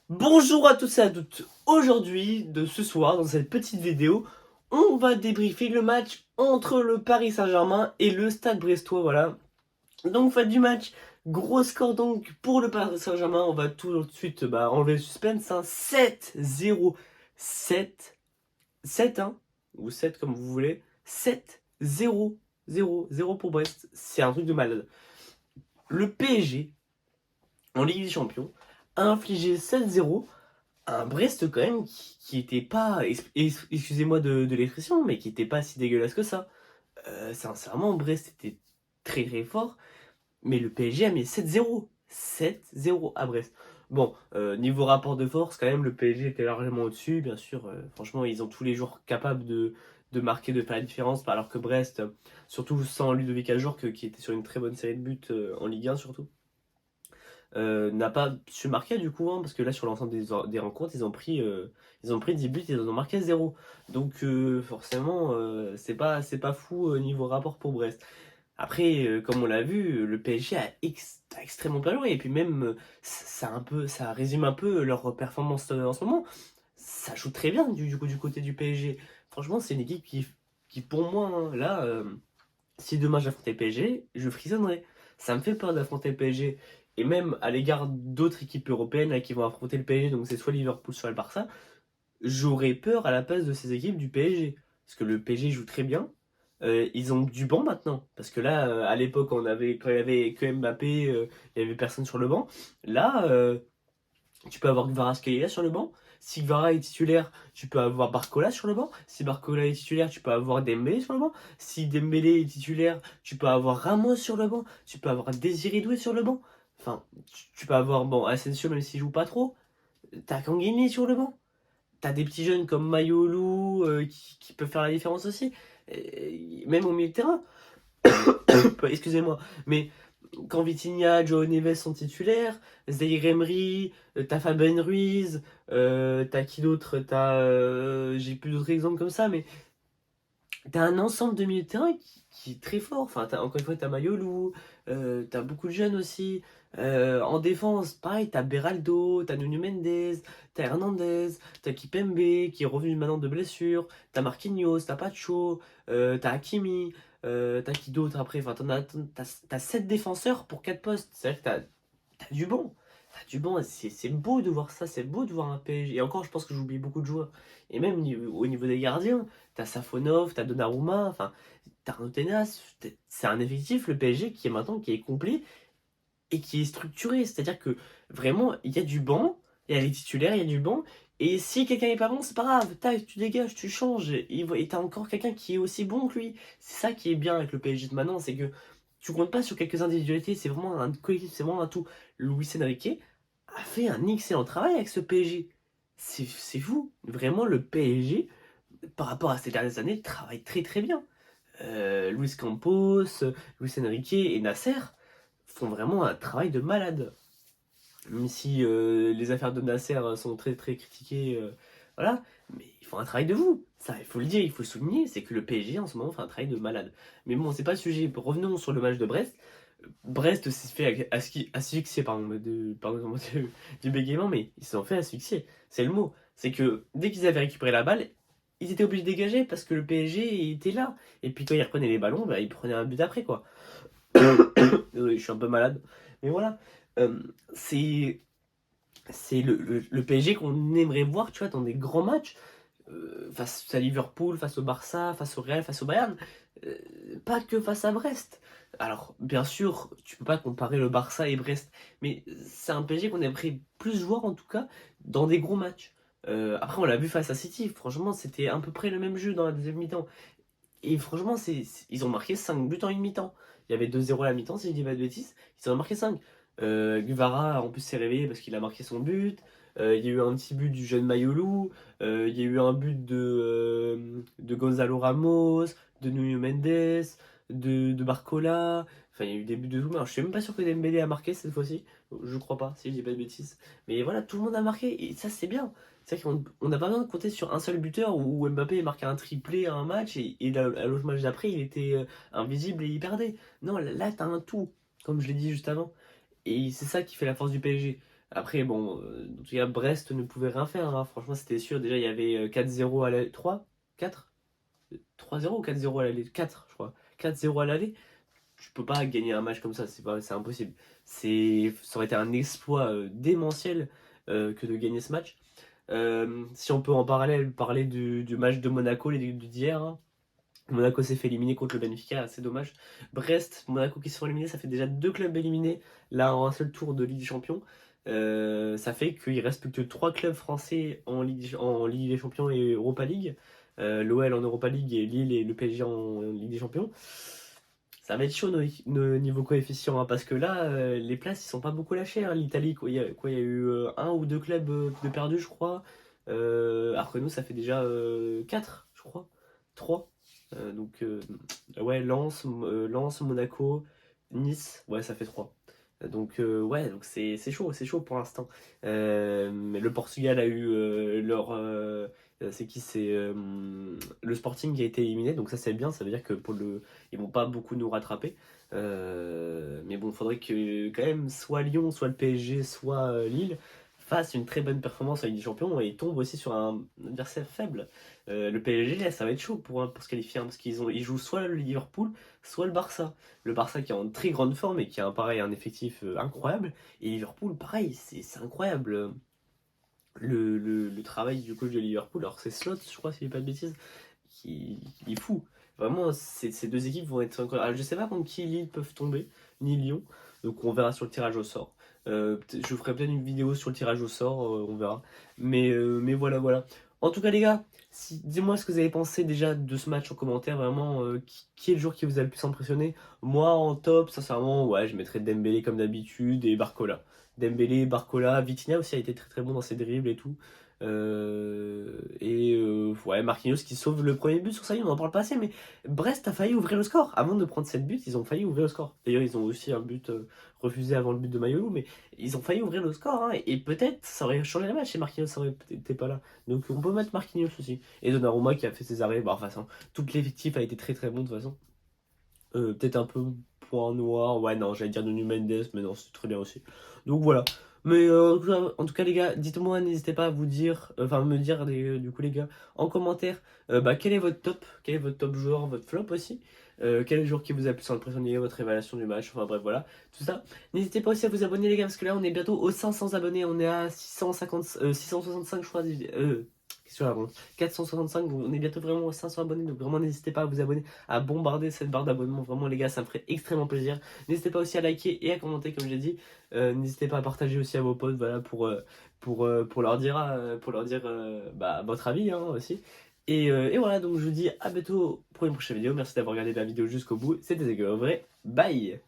Bonjour à tous et à toutes. Aujourd'hui, de ce soir, dans cette petite vidéo, on va débriefer le match entre le Paris Saint-Germain et le Stade Brestois, voilà. Donc, fin du match, gros score donc pour le Paris Saint-Germain. On va tout de suite enlever le suspense, hein. 7-0, 7, hein, ou 7 comme vous voulez. 7-0, 0 pour Brest. C'est un truc de malade. Le PSG, en Ligue des Champions, a infligé 7-0 un Brest quand même qui était pas, excusez-moi de l'expression, mais qui était pas si dégueulasse que ça. Sincèrement, Brest était très très fort, mais le PSG a mis 7-0. 7-0 à Brest. Bon, niveau rapport de force, quand même, le PSG était largement au-dessus, bien sûr. Franchement, ils ont tous les jours capables de marquer, de faire la différence, alors que Brest, surtout sans Ludovic Ajorc, qui était sur une très bonne série de buts en Ligue 1 surtout, n'a pas su marquer du coup, hein, parce que là sur l'ensemble des rencontres, ils ont pris 10 buts, ils en ont marqué 0. Donc forcément, c'est pas fou niveau rapport pour Brest. Après, comme on l'a vu, le PSG a extrêmement bien joué, et puis même, ça résume un peu leur performance en ce moment. Ça joue très bien coup du côté du PSG. Franchement, c'est une équipe qui pour moi, hein, là, si demain j'affrontais le PSG, je frissonnerais. Ça me fait peur d'affronter le PSG. Et même à l'égard d'autres équipes européennes là, qui vont affronter le PSG, donc c'est soit Liverpool, soit le Barça, j'aurais peur à la place de ces équipes du PSG. Parce que le PSG joue très bien. Ils ont du banc maintenant. Parce que là, à l'époque, quand il y avait que Mbappé, il y avait personne sur le banc. Là, tu peux avoir Kvaratskhelia sur le banc. Si Kvara est titulaire, tu peux avoir Barcola sur le banc. Si Barcola est titulaire, tu peux avoir Dembélé sur le banc. Si Dembélé est titulaire, tu peux avoir Ramos sur le banc. Tu peux avoir Désiré Doué sur le banc. Enfin, tu peux avoir, bon, Asensio, même s'il joue pas trop. T'as Kanguini sur le banc. T'as des petits jeunes comme Mayolou qui peuvent faire la différence aussi. Même au milieu de terrain. Excusez-moi. Mais quand Vitinha, Joao Neves sont titulaires, Zaire Emery, t'as Fabien Ruiz, t'as qui d'autre? J'ai plus d'autres exemples comme ça, mais t'as un ensemble de milieu de terrain qui est très fort. Enfin, encore une fois, t'as Mayolou, t'as beaucoup de jeunes aussi. En défense, pareil, t'as Beraldo, t'as Nuno Mendes, t'as Hernandez, t'as Kipembe qui est revenu maintenant de blessure, t'as Marquinhos, t'as Pacho, t'as Hakimi, t'as qui d'autre après? Enfin, t'as 7 défenseurs pour 4 postes. C'est-à-dire que t'as du bon. T'as du bon. C'est beau de voir ça, c'est beau de voir un PSG. Et encore, je pense que j'oublie beaucoup de joueurs. Et même au niveau des gardiens. T'as Safonov, t'as Donnarumma, enfin, t'as Arnaud. C'est un effectif, le PSG, qui est maintenant qui est complet et qui est structuré. C'est-à-dire que vraiment, il y a du banc, il y a les titulaires, il y a du banc. Et si quelqu'un est pas bon, c'est pas grave. Tac, tu dégages, tu changes. Et t'as encore quelqu'un qui est aussi bon que lui. C'est ça qui est bien avec le PSG de maintenant, c'est que tu comptes pas sur quelques individualités, c'est vraiment un collectif, c'est vraiment un tout. Luis Enrique a fait un excellent travail avec ce PSG. C'est fou. Vraiment, le PSG par rapport à ces dernières années, travaille très très bien. Luis Campos, Luis Enrique et Nasser font vraiment un travail de malade. Même si les affaires de Nasser sont très très critiquées, voilà, mais ils font un travail de vous. Ça, il faut le dire, il faut le souligner, c'est que le PSG en ce moment fait un travail de malade. Mais bon, c'est pas le sujet. Revenons sur le match de Brest. Brest s'est fait asphyxier, pardon, du bégaiement, mais ils se sont fait asphyxier. C'est le mot. C'est que dès qu'ils avaient récupéré la balle, ils étaient obligés de dégager parce que le PSG était là. Et puis quand ils reprenaient les ballons, bah, ils prenaient un but après, quoi. Désolé, je suis un peu malade. Mais voilà. Euh, c'est c'est le PSG qu'on aimerait voir, tu vois, dans des grands matchs. Face à Liverpool, face au Barça, face au Real, face au Bayern, euh, pas que face à Brest. Alors, bien sûr, tu peux pas comparer le Barça et Brest, mais c'est un PSG qu'on aimerait plus voir en tout cas dans des gros matchs. Après, on l'a vu face à City, franchement, c'était à peu près le même jeu dans la deuxième mi-temps. Et franchement, ils ont marqué 5 buts en une mi-temps. Il y avait 2-0 à la mi-temps, si je dis pas de bêtises. Ils en ont marqué 5. Guvara, en plus, s'est réveillé parce qu'il a marqué son but. Il y a eu un petit but du jeune Mayolou. Il y a eu un but de Gonzalo Ramos, de Nuno Mendes, de Barcola. Enfin, il y a eu des buts de tout le monde. Alors, je suis même pas sûr que Dembélé a marqué cette fois-ci. Je crois pas, si je dis pas de bêtises. Mais voilà, tout le monde a marqué. Et ça, c'est bien. C'est vrai qu'on n'a pas besoin de compter sur un seul buteur où Mbappé marquait un triplé à un match et à l'autre match d'après, il était invisible et il perdait. Non, là, t'as un tout, comme je l'ai dit juste avant. Et c'est ça qui fait la force du PSG. Après, bon, en tout cas, Brest ne pouvait rien faire, hein. Franchement, c'était sûr. Déjà, il y avait 4-0 à l'aller. 3 4 3-0 ou 4-0 à l'aller? 4, je crois. 4-0 à l'aller. Tu peux pas gagner un match comme ça, c'est impossible. Ça aurait été un exploit démentiel que de gagner ce match. Si on peut en parallèle parler du match de Monaco d'hier, hein. Monaco s'est fait éliminer contre le Benfica, c'est dommage. Brest, Monaco qui se sont éliminés, ça fait déjà deux clubs éliminés, là en un seul tour de Ligue des Champions. Ça fait qu'il reste plus que trois clubs français en Ligue des Champions et Europa League. L'OL en Europa League et Lille et le PSG en Ligue des Champions. Ça va être chaud niveau coefficient, hein, parce que là, les places, ils sont pas beaucoup lâchés, hein. L'Italie, il y a eu un ou deux clubs de perdus, je crois. Alors que nous, ça fait déjà 4, je crois. 3. Ouais, Lens, Monaco, Nice, ouais, ça fait 3. Ouais, donc c'est chaud pour l'instant. Mais le Portugal a eu c'est qui? C'est le Sporting qui a été éliminé, donc ça c'est bien, ça veut dire que ils vont pas beaucoup nous rattraper. Mais bon, il faudrait que quand même soit Lyon, soit le PSG, soit Lille fassent une très bonne performance en Ligue des Champions et tombent aussi sur un adversaire faible. Le PSG, là, ça va être chaud pour se qualifier, hein, parce ils jouent soit le Liverpool, soit le Barça. Le Barça qui est en très grande forme et qui a un effectif incroyable. Et Liverpool, pareil, c'est incroyable. Le travail du coach de Liverpool, alors c'est Slot, je crois, si je dis pas de bêtises, qui est fou. Vraiment, ces deux équipes vont être incroyables. Alors, je sais pas contre qui Lille peuvent tomber, ni Lyon. Donc on verra sur le tirage au sort. Je ferai peut-être une vidéo sur le tirage au sort, on verra. Mais voilà, voilà. En tout cas, les gars, dis-moi ce que vous avez pensé déjà de ce match en commentaire. Vraiment, qui est le joueur qui vous a le plus impressionné? Moi, en top, sincèrement, ouais, je mettrais Dembélé comme d'habitude et Barcola. Dembélé, Barcola, Vitinha aussi a été très très bon dans ses dribbles et tout. Ouais, Marquinhos qui sauve le premier but sur ça, on en parle pas assez, mais Brest a failli ouvrir le score. Avant de prendre 7 buts, ils ont failli ouvrir le score. D'ailleurs, ils ont aussi un but refusé avant le but de Mayolo, mais ils ont failli ouvrir le score, hein, et peut-être ça aurait changé le match et Marquinhos aurait été pas là. Donc on peut mettre Marquinhos aussi. Et Donnarumma qui a fait ses arrêts. Bah, enfin, tout l'effectif a été très très bon de toute façon. Peut-être un peu point noir. Ouais, non, j'allais dire Nuno Mendes, mais non, c'est très bien aussi. Donc voilà. Mais en tout cas, les gars, dites-moi, n'hésitez pas à vous dire, enfin, me dire, du coup, les gars, en commentaire, bah, quel est votre top joueur, votre flop aussi, quel est le joueur qui vous a le plus impressionné, votre évaluation du match, enfin, bref, voilà, tout ça. N'hésitez pas aussi à vous abonner, les gars, parce que là, on est bientôt aux 500 abonnés, on est à 665, je crois, qu'est-ce que je raconte 465, donc on est bientôt vraiment aux 500 abonnés, donc vraiment n'hésitez pas à vous abonner, à bombarder cette barre d'abonnement, vraiment les gars, ça me ferait extrêmement plaisir. N'hésitez pas aussi à liker et à commenter comme j'ai dit. N'hésitez pas à partager aussi à vos potes, voilà, pour leur dire, bah, votre avis, hein, aussi. Et voilà, donc je vous dis à bientôt pour une prochaine vidéo. Merci d'avoir regardé la vidéo jusqu'au bout. C'était Zego, vrai. Bye!